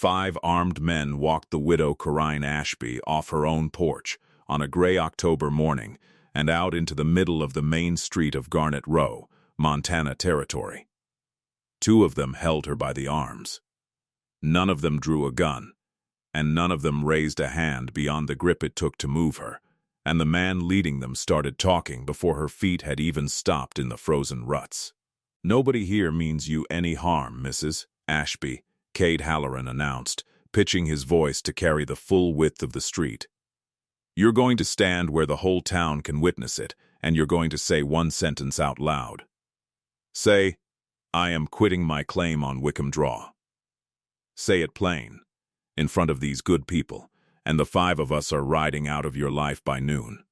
5 armed men walked the widow Corrine Ashby off her own porch on a gray October morning and out into the middle of the main street of Garnet Row, Montana Territory. 2 of them held her by the arms. None of them drew a gun, and none of them raised a hand beyond the grip it took to move her, and the man leading them started talking before her feet had even stopped in the frozen ruts. "Nobody here means you any harm, Mrs. Ashby," Cade Halloran announced, pitching his voice to carry the full width of the street. "You're going to stand where the whole town can witness it, and you're going to say one sentence out loud. Say, 'I am quitting my claim on Wickham Draw.' Say it plain, in front of these good people, and the 5 of us are riding out of your life by noon."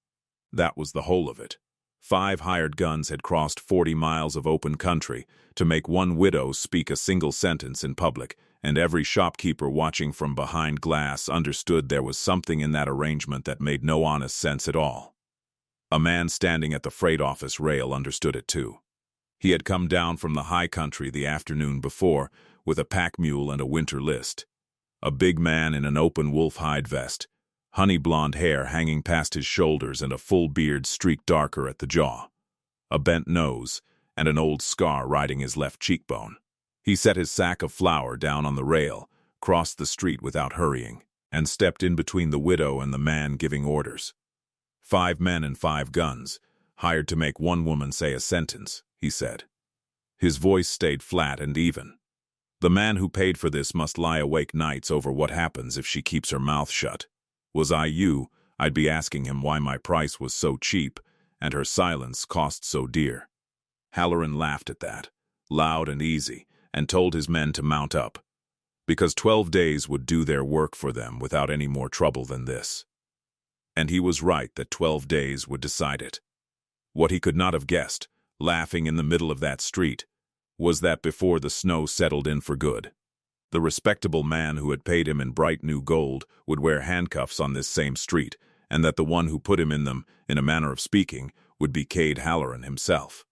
That was the whole of it. 5 hired guns had crossed 40 miles of open country to make one widow speak a single sentence in public, and every shopkeeper watching from behind glass understood there was something in that arrangement that made no honest sense at all. A man standing at the freight office rail understood it too. He had come down from the high country the afternoon before with a pack mule and a winter list. A big man in an open wolf-hide vest, honey blonde hair hanging past his shoulders and a full beard streaked darker at the jaw, a bent nose, and an old scar riding his left cheekbone. He set his sack of flour down on the rail, crossed the street without hurrying, and stepped in between the widow and the man giving orders. 5 men and 5 guns, hired to make one woman say a sentence, he said. His voice stayed flat and even. The man who paid for this must lie awake nights over what happens if she keeps her mouth shut. Was I you, I'd be asking him why my price was so cheap and her silence cost so dear. Halloran laughed at that, loud and easy, and told his men to mount up, because 12 days would do their work for them without any more trouble than this. And he was right that 12 days would decide it. What he could not have guessed, laughing in the middle of that street, was that before the snow settled in for good, the respectable man who had paid him in bright new gold would wear handcuffs on this same street, and that the one who put him in them, in a manner of speaking, would be Cade Halloran himself.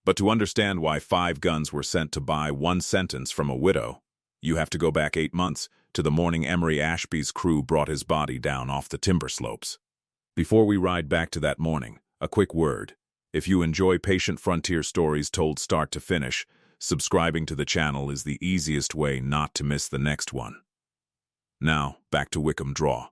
But to understand why 5 guns were sent to buy one sentence from a widow, you have to go back 8 months to the morning Emery Ashby's crew brought his body down off the timber slopes. Before we ride back to that morning, a quick word. If you enjoy patient frontier stories told start to finish, subscribing to the channel is the easiest way not to miss the next one. Now, back to Wickham Draw.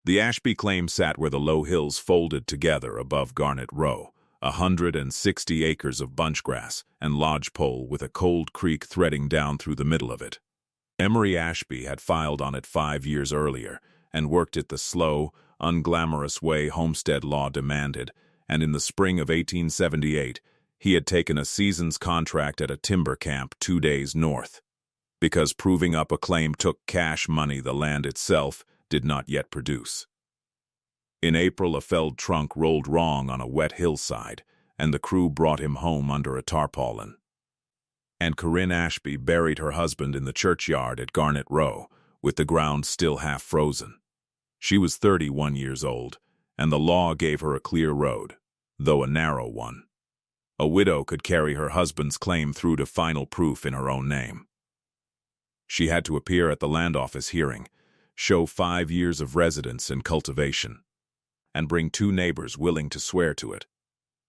The Ashby claim sat where the low hills folded together above Garnet Row, 160 acres of bunchgrass and lodgepole with a cold creek threading down through the middle of it. Emery Ashby had filed on it 5 years earlier and worked it the slow, unglamorous way homestead law demanded, and in the spring of 1878, he had taken a season's contract at a timber camp 2 days north. Because proving up a claim took cash money the land itself did not yet produce. In April, a felled trunk rolled wrong on a wet hillside, and the crew brought him home under a tarpaulin. And Corinne Ashby buried her husband in the churchyard at Garnet Row, with the ground still half frozen. She was 31 years old, and the law gave her a clear road, though a narrow one. A widow could carry her husband's claim through to final proof in her own name. She had to appear at the land office hearing, show 5 years of residence and cultivation, and bring 2 neighbors willing to swear to it.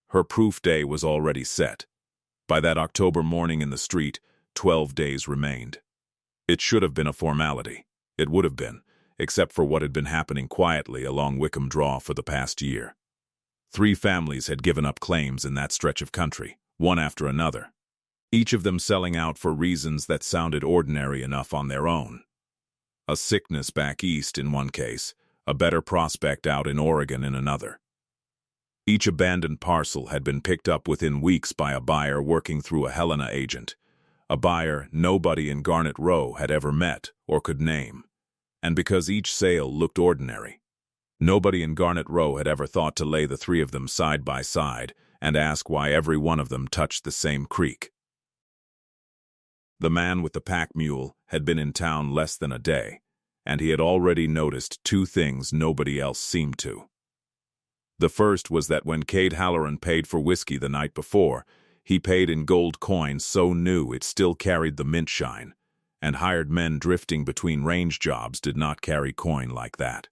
Her proof day was already set. By that October morning in the street, 12 days remained. It should have been a formality. It would have been, except for what had been happening quietly along Wickham Draw for the past year. 3 families had given up claims in that stretch of country, one after another, each of them selling out for reasons that sounded ordinary enough on their own. A sickness back east in one case, a better prospect out in Oregon in another. Each abandoned parcel had been picked up within weeks by a buyer working through a Helena agent, a buyer nobody in Garnet Row had ever met or could name. And because each sale looked ordinary, nobody in Garnet Row had ever thought to lay the 3 of them side by side and ask why every one of them touched the same creek. The man with the pack mule had been in town less than a day, and he had already noticed 2 things nobody else seemed to. The first was that when Cade Halloran paid for whiskey the night before, he paid in gold coin so new it still carried the mint shine, and hired men drifting between range jobs did not carry coin like that.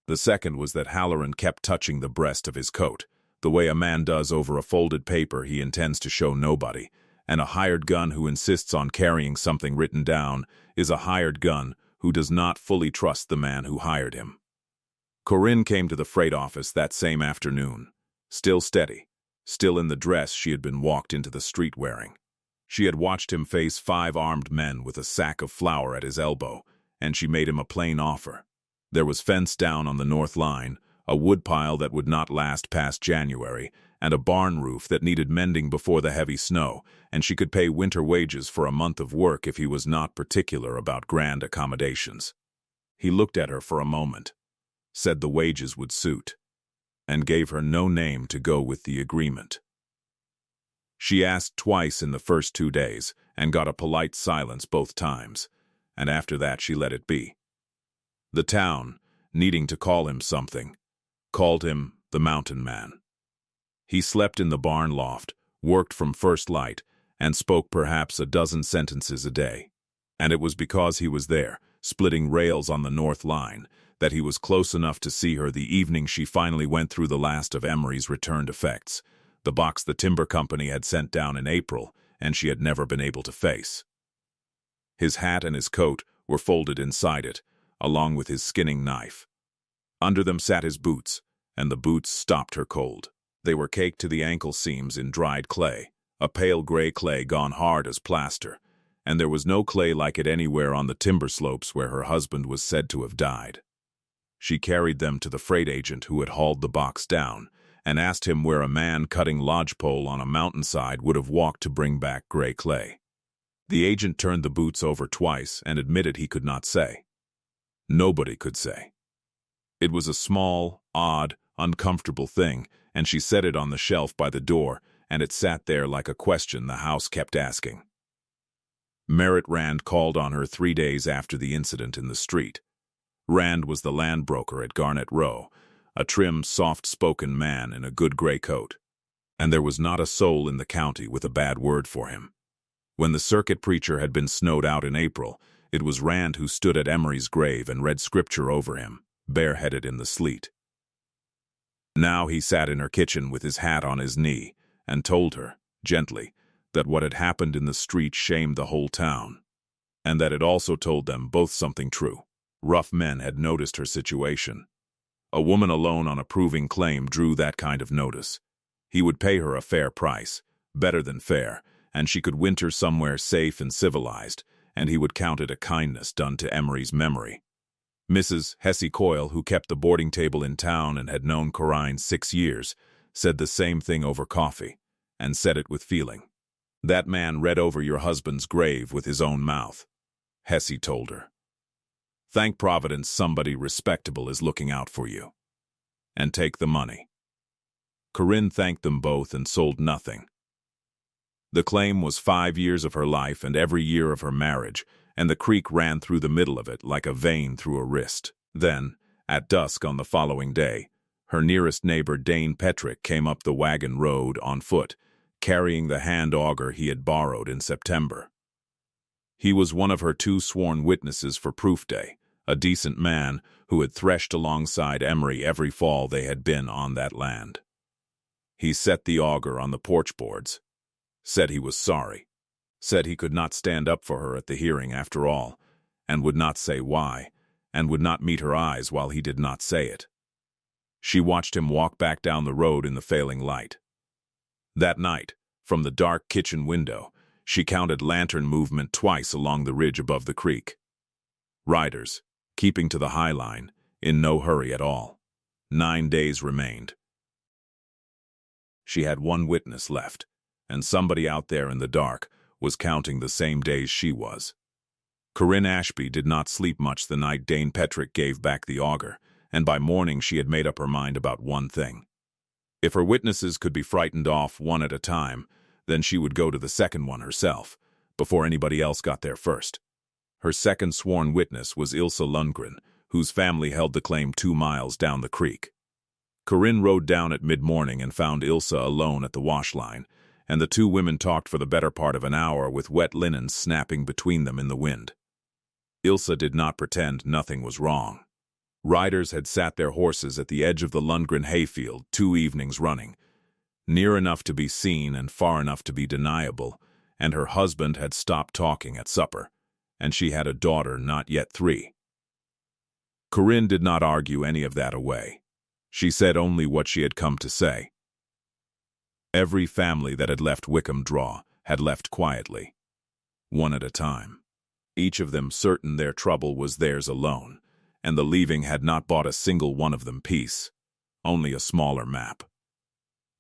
The second was that Halloran kept touching the breast of his coat, the way a man does over a folded paper he intends to show nobody, and a hired gun who insists on carrying something written down is a hired gun who does not fully trust the man who hired him. Corinne came to the freight office that same afternoon, still steady, still in the dress she had been walked into the street wearing. She had watched him face 5 armed men with a sack of flour at his elbow, and she made him a plain offer. There was fence down on the north line, a woodpile that would not last past January, and a barn roof that needed mending before the heavy snow, and she could pay winter wages for a month of work if he was not particular about grand accommodations. He looked at her for a moment, said the wages would suit, and gave her no name to go with the agreement. She asked twice in the first 2 days, and got a polite silence both times, and after that she let it be. The town, needing to call him something, called him the Mountain Man. He slept in the barn loft, worked from first light, and spoke perhaps a dozen sentences a day. And it was because he was there, splitting rails on the north line, that he was close enough to see her the evening she finally went through the last of Emery's returned effects, the box the timber company had sent down in April and she had never been able to face. His hat and his coat were folded inside it, along with his skinning knife. Under them sat his boots, and the boots stopped her cold. They were caked to the ankle seams in dried clay, a pale gray clay gone hard as plaster, and there was no clay like it anywhere on the timber slopes where her husband was said to have died. She carried them to the freight agent who had hauled the box down, and asked him where a man cutting lodgepole on a mountainside would have walked to bring back gray clay. The agent turned the boots over twice and admitted he could not say. Nobody could say. It was a small, odd, uncomfortable thing, and she set it on the shelf by the door, and it sat there like a question the house kept asking. Merritt Rand called on her 3 days after the incident in the street. Rand was the land broker at Garnet Row, a trim, soft-spoken man in a good gray coat, and there was not a soul in the county with a bad word for him. When the circuit preacher had been snowed out in April, it was Rand who stood at Emery's grave and read scripture over him, bareheaded in the sleet. Now he sat in her kitchen with his hat on his knee and told her, gently, that what had happened in the street shamed the whole town, and that it also told them both something true. Rough men had noticed her situation. A woman alone on a proving claim drew that kind of notice. He would pay her a fair price, better than fair, and she could winter somewhere safe and civilized, and he would count it a kindness done to Emery's memory. Mrs. Hesse Coyle, who kept the boarding table in town and had known Corrine 6 years, said the same thing over coffee, and said it with feeling. That man read over your husband's grave with his own mouth, Hesse told her. Thank Providence somebody respectable is looking out for you. And take the money. Corinne thanked them both and sold nothing. The claim was 5 years of her life and every year of her marriage, and the creek ran through the middle of it like a vein through a wrist. Then, at dusk on the following day, her nearest neighbor Dane Petrick came up the wagon road on foot, carrying the hand auger he had borrowed in September. He was one of her 2 sworn witnesses for proof day, a decent man who had threshed alongside Emery every fall they had been on that land. He set the auger on the porch boards, said he was sorry, said he could not stand up for her at the hearing after all, and would not say why, and would not meet her eyes while he did not say it. She watched him walk back down the road in the failing light. That night, from the dark kitchen window, she counted lantern movement twice along the ridge above the creek. Riders, keeping to the high line, in no hurry at all. 9 days remained. She had 1 witness left, and somebody out there in the dark was counting the same days she was. Corinne Ashby did not sleep much the night Dane Petrick gave back the auger, and by morning she had made up her mind about one thing. If her witnesses could be frightened off one at a time, then she would go to the second one herself, before anybody else got there first. Her second sworn witness was Ilse Lundgren, whose family held the claim 2 miles down the creek. Corinne rode down at mid-morning and found Ilse alone at the wash line, and the 2 women talked for the better part of an hour with wet linen snapping between them in the wind. Ilsa did not pretend nothing was wrong. Riders had sat their horses at the edge of the Lundgren hayfield 2 evenings running, near enough to be seen and far enough to be deniable, and her husband had stopped talking at supper, and she had a daughter not yet 3. Corinne did not argue any of that away. She said only what she had come to say. Every family that had left Wickham Draw had left quietly, one at a time, each of them certain their trouble was theirs alone, and the leaving had not bought a single one of them peace, only a smaller map.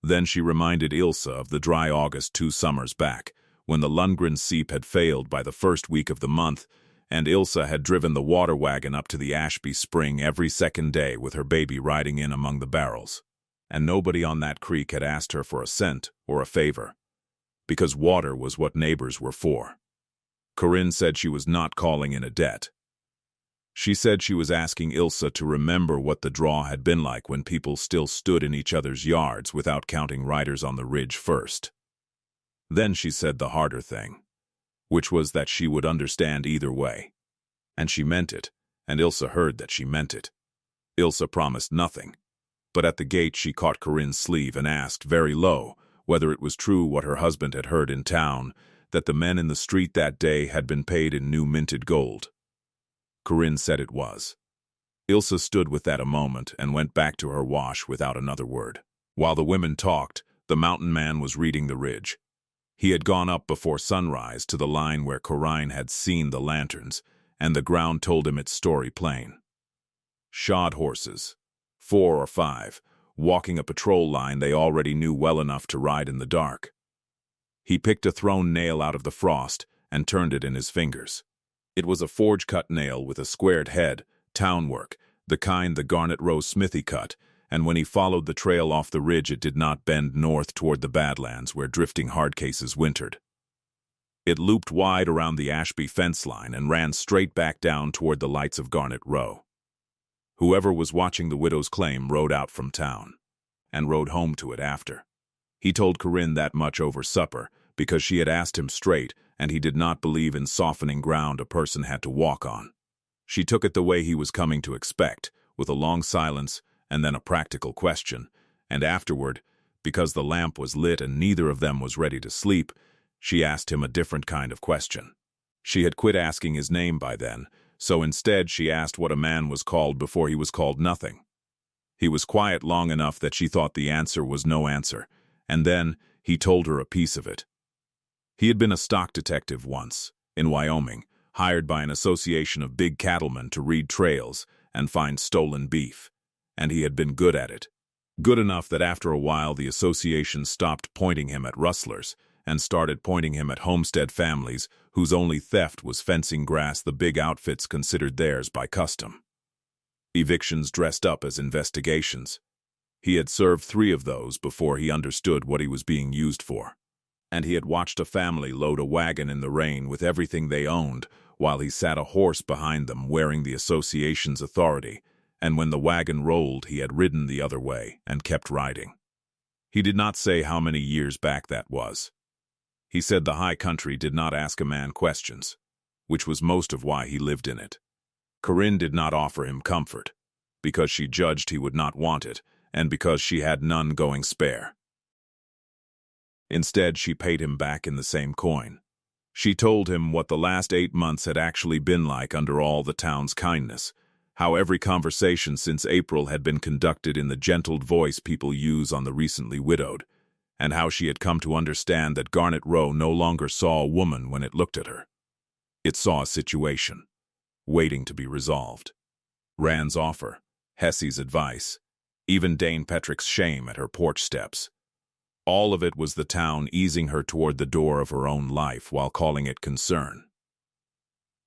Then she reminded Ilsa of the dry August 2 summers back, when the Lundgren seep had failed by the first week of the month, and Ilsa had driven the water wagon up to the Ashby Spring every second day with her baby riding in among the barrels, and nobody on that creek had asked her for a cent or a favor, because water was what neighbors were for. Corinne said she was not calling in a debt. She said she was asking Ilsa to remember what the draw had been like when people still stood in each other's yards without counting riders on the ridge first. Then she said the harder thing, which was that she would understand either way. And she meant it, and Ilsa heard that she meant it. Ilsa promised nothing, but at the gate she caught Corinne's sleeve and asked, very low, whether it was true what her husband had heard in town, that the men in the street that day had been paid in new minted gold. Corinne said it was. Ilsa stood with that a moment and went back to her wash without another word. While the women talked, the mountain man was reading the ridge. He had gone up before sunrise to the line where Corinne had seen the lanterns, and the ground told him its story plain. Shod horses, 4 or 5, walking a patrol line they already knew well enough to ride in the dark. He picked a thrown nail out of the frost and turned it in his fingers. It was a forge-cut nail with a squared head, town work, the kind the Garnet Row smithy cut, and when he followed the trail off the ridge it did not bend north toward the Badlands where drifting hardcases wintered. It looped wide around the Ashby fence line and ran straight back down toward the lights of Garnet Row. Whoever was watching the widow's claim rode out from town, and rode home to it after. He told Corinne that much over supper, because she had asked him straight, and he did not believe in softening ground a person had to walk on. She took it the way he was coming to expect, with a long silence and then a practical question, and afterward, because the lamp was lit and neither of them was ready to sleep, she asked him a different kind of question. She had quit asking his name by then, so instead she asked what a man was called before he was called nothing. He was quiet long enough that she thought the answer was no answer, and then he told her a piece of it. He had been a stock detective once, in Wyoming, hired by an association of big cattlemen to read trails and find stolen beef, and he had been good at it. Good enough that after a while the association stopped pointing him at rustlers and started pointing him at homestead families whose only theft was fencing grass the big outfits considered theirs by custom. Evictions dressed up as investigations. He had served 3 of those before he understood what he was being used for. And he had watched a family load a wagon in the rain with everything they owned while he sat a horse behind them wearing the association's authority, and when the wagon rolled he had ridden the other way and kept riding. He did not say how many years back that was. He said the high country did not ask a man questions, which was most of why he lived in it. Corinne did not offer him comfort, because she judged he would not want it, and because she had none going spare. Instead, she paid him back in the same coin. She told him what the last 8 months had actually been like under all the town's kindness, how every conversation since April had been conducted in the gentled voice people use on the recently widowed, and how she had come to understand that Garnet Row no longer saw a woman when it looked at her. It saw a situation, waiting to be resolved. Rand's offer, Hesse's advice, even Dane Petrick's shame at her porch steps. All of it was the town easing her toward the door of her own life while calling it concern.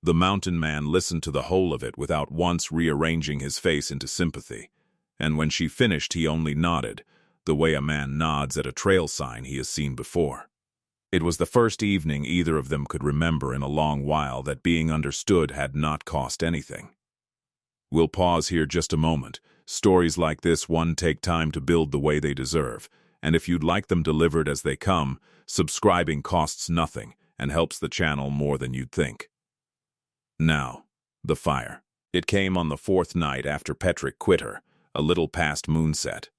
The mountain man listened to the whole of it without once rearranging his face into sympathy, and when she finished he only nodded, the way a man nods at a trail sign he has seen before. It was the first evening either of them could remember in a long while that being understood had not cost anything. We'll pause here just a moment. Stories like this one take time to build the way they deserve, and if you'd like them delivered as they come, subscribing costs nothing and helps the channel more than you'd think. Now, The fire. It came on the fourth night after Petrick quit her, a little past moonset.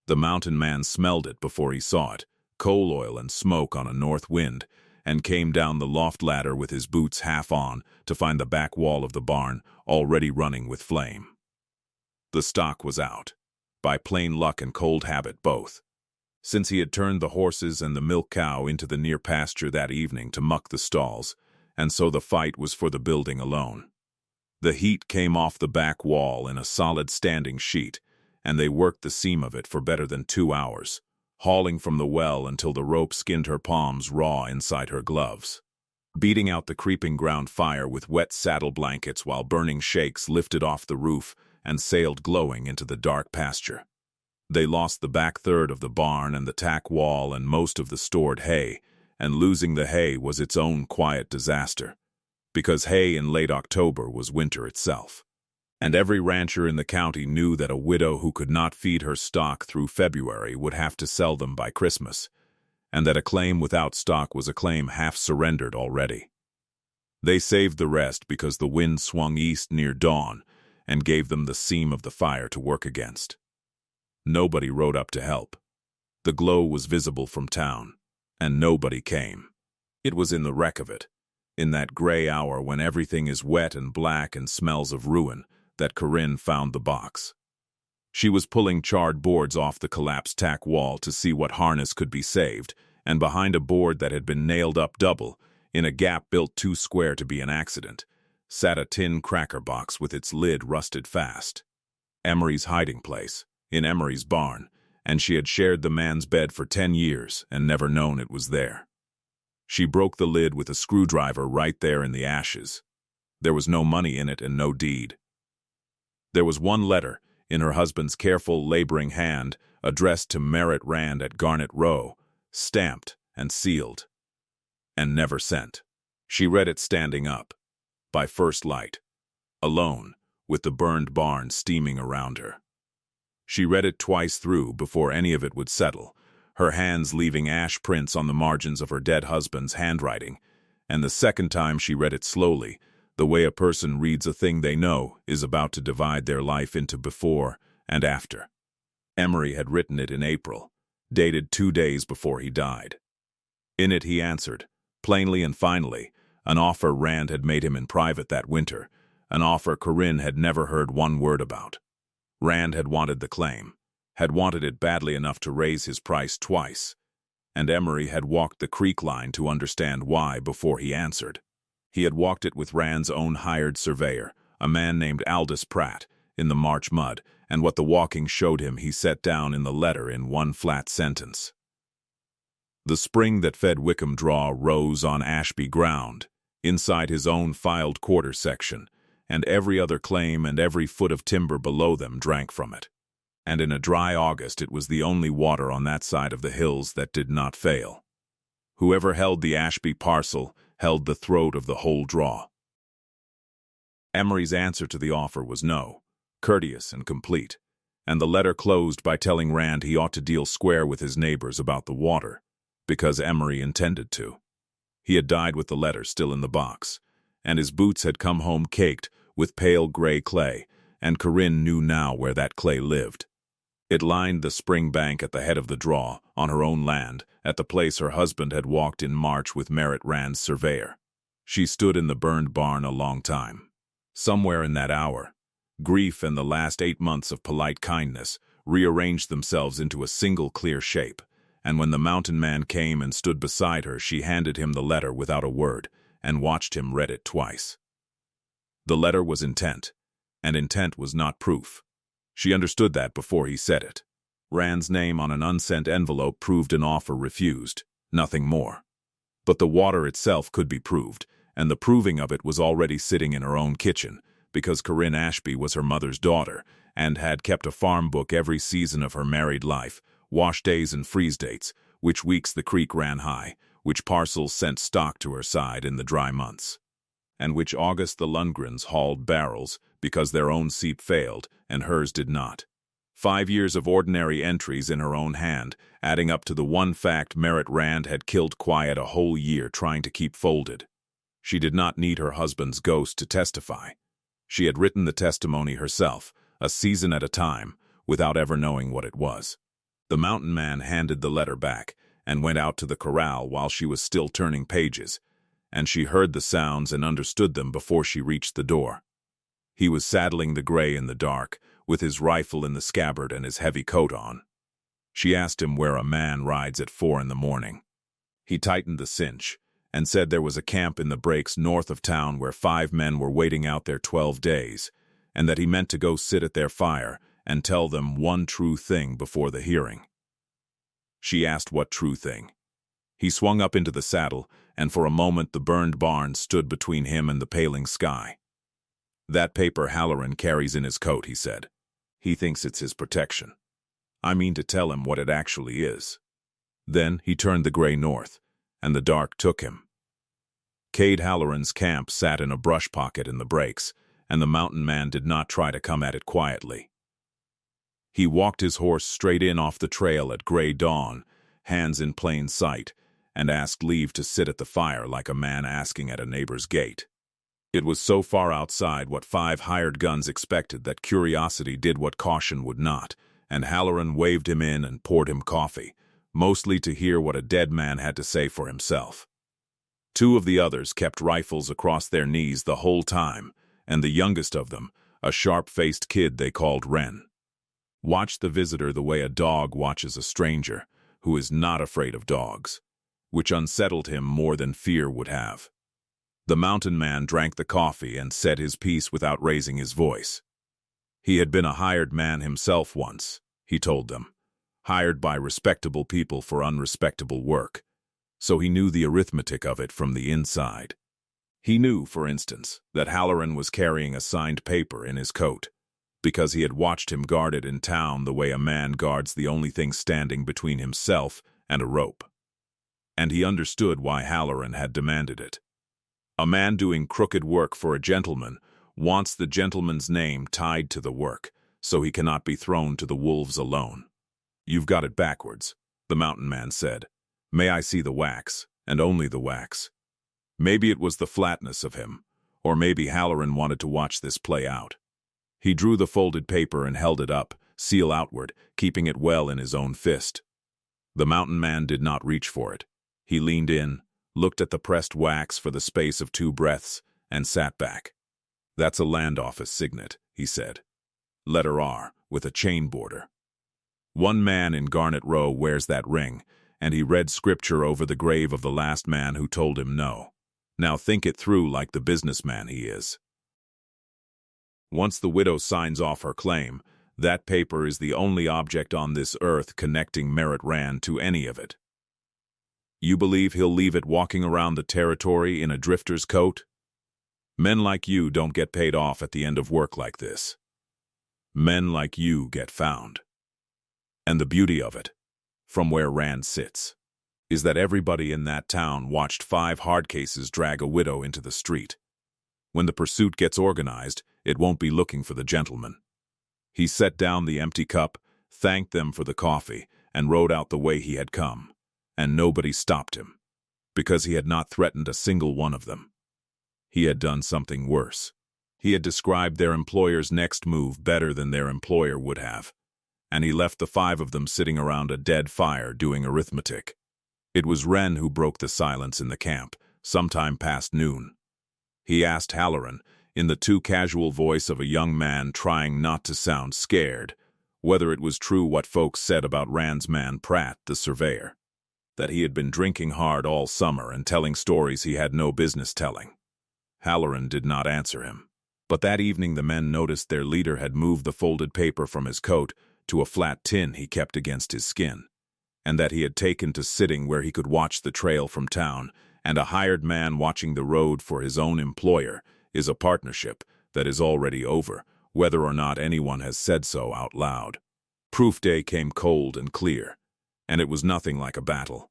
The mountain man smelled it before he saw it, coal oil and smoke on a north wind, and came down the loft ladder with his boots half on to find the back wall of the barn already running with flame. The stock was out, by plain luck and cold habit both, since he had turned the horses and the milk cow into the near pasture that evening to muck the stalls, and so the fight was for the building alone. The heat came off the back wall in a solid standing sheet, and they worked the seam of it for better than 2 hours, hauling from the well until the rope skinned her palms raw inside her gloves, beating out the creeping ground fire with wet saddle blankets while burning shakes lifted off the roof and sailed glowing into the dark pasture. They lost the back third of the barn and the tack wall and most of the stored hay, and losing the hay was its own quiet disaster, because hay in late October was winter itself. And every rancher in the county knew that a widow who could not feed her stock through February would have to sell them by Christmas, and that a claim without stock was a claim half surrendered already. They saved the rest because the wind swung east near dawn and gave them the seam of the fire to work against. Nobody rode up to help. The glow was visible from town, and nobody came. It was in the wreck of it, in that gray hour when everything is wet and black and smells of ruin, that Corinne found the box. She was pulling charred boards off the collapsed tack wall to see what harness could be saved, and behind a board that had been nailed up double, in a gap built too square to be an accident, sat a tin cracker box with its lid rusted fast. Emery's hiding place, in Emery's barn, and she had shared the man's bed for 10 years and never known it was there. She broke the lid with a screwdriver right there in the ashes. There was no money in it and no deed. There was one letter, in her husband's careful, laboring hand, addressed to Merritt Rand at Garnet Row, stamped and sealed, and never sent. She read it standing up, by first light, alone, with the burned barn steaming around her. She read it twice through before any of it would settle, her hands leaving ash prints on the margins of her dead husband's handwriting, and the second time she read it slowly, the way a person reads a thing they know is about to divide their life into before and after. Emery had written it in April, dated 2 days before he died. In it he answered, plainly and finally, an offer Rand had made him in private that winter, an offer Corinne had never heard one word about. Rand had wanted the claim, had wanted it badly enough to raise his price twice, and Emery had walked the creek line to understand why before he answered. He had walked it with Rand's own hired surveyor, a man named Aldous Pratt, in the March mud, and what the walking showed him he set down in the letter in one flat sentence. The spring that fed Wickham Draw rose on Ashby ground, inside his own filed quarter section, and every other claim and every foot of timber below them drank from it. And in a dry August it was the only water on that side of the hills that did not fail. Whoever held the Ashby parcel held the throat of the whole draw. Emery's answer to the offer was no, courteous and complete, and the letter closed by telling Rand he ought to deal square with his neighbors about the water, because Emery intended to. He had died with the letter still in the box, and his boots had come home caked with pale gray clay, and Corinne knew now where that clay lived. It lined the spring bank at the head of the draw, on her own land, at the place her husband had walked in March with Merritt Rand's surveyor. She stood in the burned barn a long time. Somewhere in that hour, grief and the last 8 months of polite kindness rearranged themselves into a single clear shape, and when the mountain man came and stood beside her, she handed him the letter without a word, and watched him read it twice. The letter was intent, and intent was not proof. She understood that before he said it. Rand's name on an unsent envelope proved an offer refused, nothing more. But the water itself could be proved, and the proving of it was already sitting in her own kitchen, because Corinne Ashby was her mother's daughter, and had kept a farm book every season of her married life, wash days and freeze dates, which weeks the creek ran high, which parcels sent stock to her side in the dry months, and which August the Lundgrens hauled barrels because their own seep failed and hers did not. 5 years of ordinary entries in her own hand, adding up to the one fact Merritt Rand had killed quiet a whole year trying to keep folded. She did not need her husband's ghost to testify. She had written the testimony herself, a season at a time, without ever knowing what it was. The mountain man handed the letter back and went out to the corral while she was still turning pages, and she heard the sounds and understood them before she reached the door. He was saddling the gray in the dark, with his rifle in the scabbard and his heavy coat on. She asked him where a man rides at 4 in the morning. He tightened the cinch and said there was a camp in the breaks north of town where 5 men were waiting out their 12 days, and that he meant to go sit at their fire and tell them one true thing before the hearing. She asked what true thing. He swung up into the saddle, and for a moment the burned barn stood between him and the paling sky. "That paper Halloran carries in his coat," he said. "He thinks it's his protection. I mean to tell him what it actually is." Then he turned the gray north, and the dark took him. Cade Halloran's camp sat in a brush pocket in the breaks, and the mountain man did not try to come at it quietly. He walked his horse straight in off the trail at gray dawn, hands in plain sight, and asked leave to sit at the fire like a man asking at a neighbor's gate. It was so far outside what 5 hired guns expected that curiosity did what caution would not, and Halloran waved him in and poured him coffee, mostly to hear what a dead man had to say for himself. 2 of the others kept rifles across their knees the whole time, and the youngest of them, a sharp-faced kid they called Wren, watched the visitor the way a dog watches a stranger, who is not afraid of dogs, which unsettled him more than fear would have. The mountain man drank the coffee and said his piece without raising his voice. He had been a hired man himself once, he told them, hired by respectable people for unrespectable work, so he knew the arithmetic of it from the inside. He knew, for instance, that Halloran was carrying a signed paper in his coat, because he had watched him guard it in town the way a man guards the only thing standing between himself and a rope. And he understood why Halloran had demanded it. A man doing crooked work for a gentleman wants the gentleman's name tied to the work, so he cannot be thrown to the wolves alone. "You've got it backwards," the mountain man said. "May I see the wax, and only the wax?" Maybe it was the flatness of him, or maybe Halloran wanted to watch this play out. He drew the folded paper and held it up, seal outward, keeping it well in his own fist. The mountain man did not reach for it. He leaned in, looked at the pressed wax for the space of 2 breaths, and sat back. "That's a land office signet," he said. "Letter R, with a chain border. 1 man in Garnet Row wears that ring, and he read scripture over the grave of the last man who told him no. Now think it through like the businessman he is. Once the widow signs off her claim, that paper is the only object on this earth connecting Merritt Rand to any of it. You believe he'll leave it walking around the territory in a drifter's coat? Men like you don't get paid off at the end of work like this. Men like you get found. And the beauty of it, from where Rand sits, is that everybody in that town watched 5 hard cases drag a widow into the street. When the pursuit gets organized, it won't be looking for the gentleman. He set down the empty cup, thanked them for the coffee, and rode out the way he had come. And nobody stopped him, because he had not threatened a single one of them. He had done something worse. He had described their employer's next move better than their employer would have, and he left the 5 of them sitting around a dead fire doing arithmetic. It was Wren who broke the silence in the camp, sometime past noon. He asked Halloran, in the too casual voice of a young man trying not to sound scared, whether it was true what folks said about Rand's man Pratt, the surveyor, that he had been drinking hard all summer and telling stories he had no business telling. Halloran did not answer him, but that evening the men noticed their leader had moved the folded paper from his coat to a flat tin he kept against his skin, and that he had taken to sitting where he could watch the trail from town, and a hired man watching the road for his own employer is a partnership that is already over, whether or not anyone has said so out loud. Proof day came cold and clear, and it was nothing like a battle.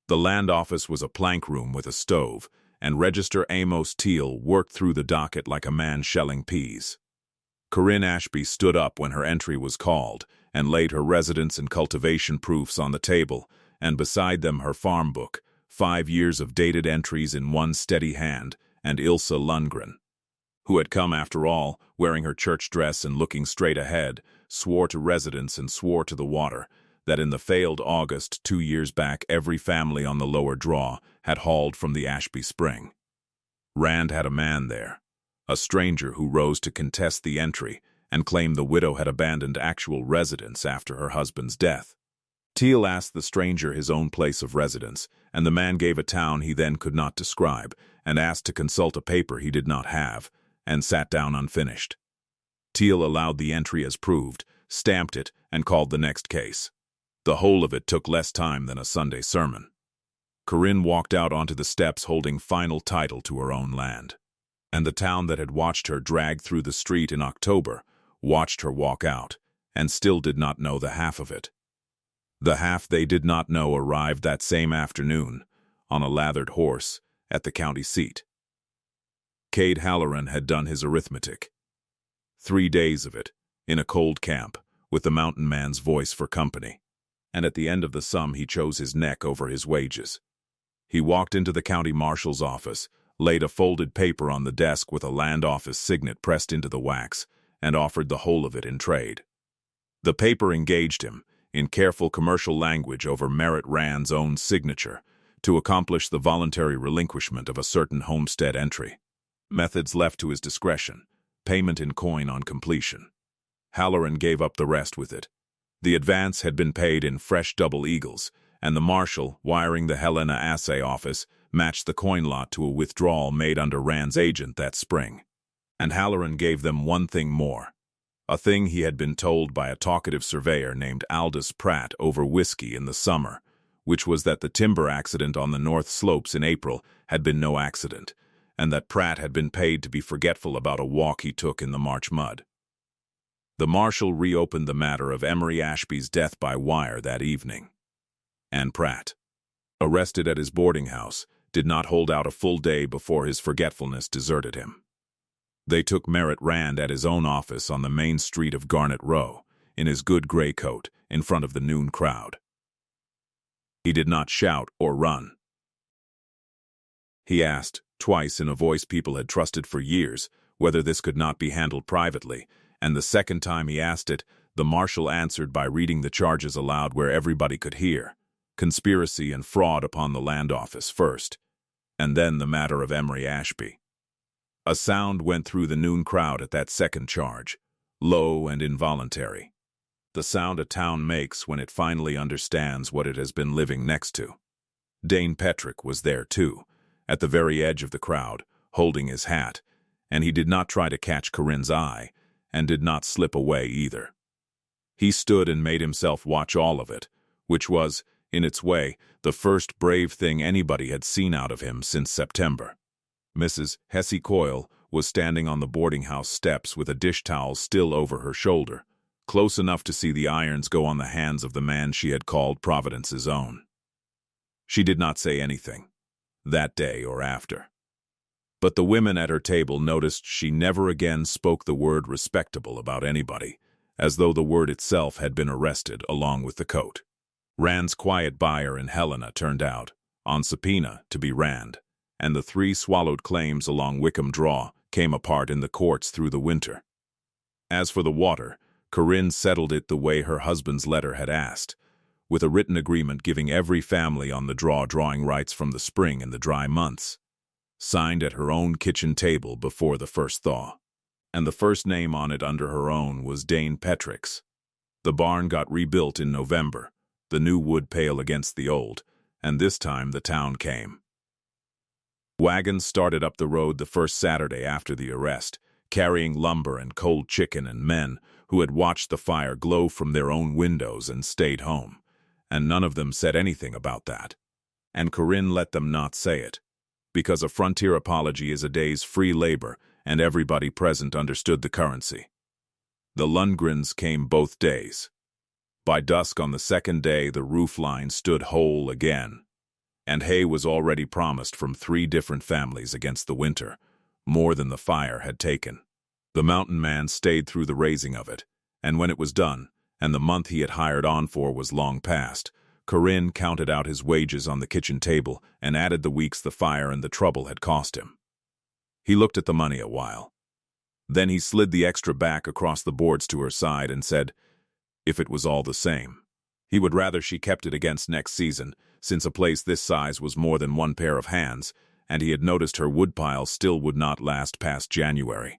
The land office was a plank room with a stove, and Register Amos Teal worked through the docket like a man shelling peas. Corinne Ashby stood up when her entry was called and laid her residence and cultivation proofs on the table, and beside them her farm book, 5 years of dated entries in one steady hand, and Ilse Lundgren. who had come after all, wearing her church dress and looking straight ahead, swore to residents and swore to the water that in the failed August 2 years back every family on the lower draw had hauled from the Ashby Spring. Rand had a man there, a stranger who rose to contest the entry and claimed the widow had abandoned actual residence after her husband's death. Teal asked the stranger his own place of residence, and the man gave a town he then could not describe, and asked to consult a paper he did not have, and sat down unfinished. Teal allowed the entry as proved, stamped it, and called the next case. The whole of it took less time than a Sunday sermon. Corinne walked out onto the steps holding final title to her own land. And the town that had watched her drag through the street in October watched her walk out, and still did not know the half of it. The half they did not know arrived that same afternoon, on a lathered horse, at the county seat. Cade Halloran had done his arithmetic. 3 days of it, in a cold camp, with the mountain man's voice for company. And at the end of the sum he chose his neck over his wages. He walked into the county marshal's office, laid a folded paper on the desk with a land office signet pressed into the wax, and offered the whole of it in trade. The paper engaged him, in careful commercial language over Merritt Rand's own signature, to accomplish the voluntary relinquishment of a certain homestead entry. Methods left to his discretion, payment in coin on completion. Halloran gave up the rest with it. The advance had been paid in fresh double eagles, and the marshal, wiring the Helena assay office, matched the coin lot to a withdrawal made under Rand's agent that spring. And Halloran gave them one thing more. A thing he had been told by a talkative surveyor named Aldous Pratt over whiskey in the summer, which was that the timber accident on the North Slopes in April had been no accident, and that Pratt had been paid to be forgetful about a walk he took in the March mud. The marshal reopened the matter of Emery Ashby's death by wire that evening. And Pratt, arrested at his boarding house, did not hold out a full day before his forgetfulness deserted him. They took Merritt Rand at his own office on the main street of Garnet Row, in his good gray coat, in front of the noon crowd. He did not shout or run. He asked, twice in a voice people had trusted for years, whether this could not be handled privately, and the second time he asked it, the marshal answered by reading the charges aloud where everybody could hear. Conspiracy and fraud upon the land office first, and then the matter of Emery Ashby. A sound went through the noon crowd at that second charge, low and involuntary. The sound a town makes when it finally understands what it has been living next to. Dane Petrick was there too, at the very edge of the crowd, holding his hat, and he did not try to catch Corinne's eye, and did not slip away either. He stood and made himself watch all of it, which was, in its way, the first brave thing anybody had seen out of him since September. Mrs. Hesse Coyle was standing on the boarding house steps with a dish towel still over her shoulder, close enough to see the irons go on the hands of the man she had called Providence's own. She did not say anything, that day or after. But the women at her table noticed she never again spoke the word respectable about anybody, as though the word itself had been arrested along with the coat. Rand's quiet buyer in Helena turned out, on subpoena, to be Rand, and the 3 swallowed claims along Wickham Draw came apart in the courts through the winter. As for the water, Corinne settled it the way her husband's letter had asked, with a written agreement giving every family on the draw drawing rights from the spring in the dry months, signed at her own kitchen table before the first thaw. And the first name on it under her own was Dane Petrick's. The barn got rebuilt in November, the new wood pale against the old, and this time the town came. Wagons started up the road the first Saturday after the arrest, carrying lumber and cold chicken and men who had watched the fire glow from their own windows and stayed home, and none of them said anything about that. And Corinne let them not say it, because a frontier apology is a day's free labor, and everybody present understood the currency. The Lundgrens came both days. By dusk on the second day, the roof line stood whole again, and hay was already promised from 3 different families against the winter, more than the fire had taken. The mountain man stayed through the raising of it, and when it was done, and the month he had hired on for was long past, Corinne counted out his wages on the kitchen table and added the weeks the fire and the trouble had cost him. He looked at the money a while, Then he slid the extra back across the boards to her side and said, if it was all the same. He would rather she kept it against next season, since a place this size was more than one pair of hands, and he had noticed her woodpile still would not last past January.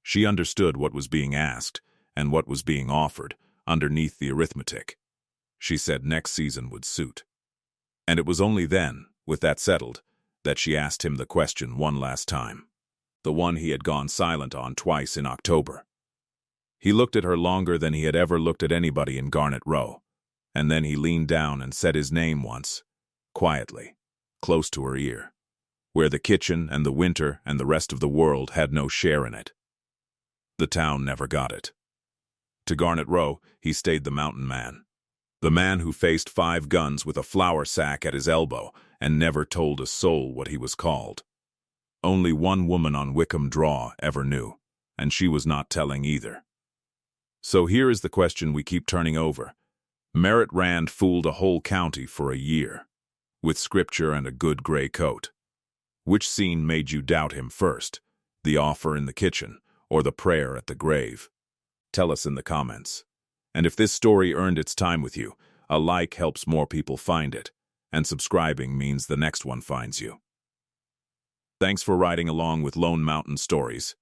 She understood what was being asked, and what was being offered, underneath the arithmetic. She said next season would suit. And it was only then, with that settled, that she asked him the question one last time. The one he had gone silent on twice in October. He looked at her longer than he had ever looked at anybody in Garnet Row, and then he leaned down and said his name once, quietly, close to her ear, where the kitchen and the winter and the rest of the world had no share in it. The town never got it. To Garnet Row, he stayed the mountain man. The man who faced 5 guns with a flour sack at his elbow and never told a soul what he was called. Only one woman on Wickham Draw ever knew, and she was not telling either. So here is the question we keep turning over. Merritt Rand fooled a whole county for a year, with scripture and a good gray coat. Which scene made you doubt him first, the offer in the kitchen or the prayer at the grave? Tell us in the comments. And if this story earned its time with you, a like helps more people find it, and subscribing means the next one finds you. Thanks for riding along with Lone Mountain Stories.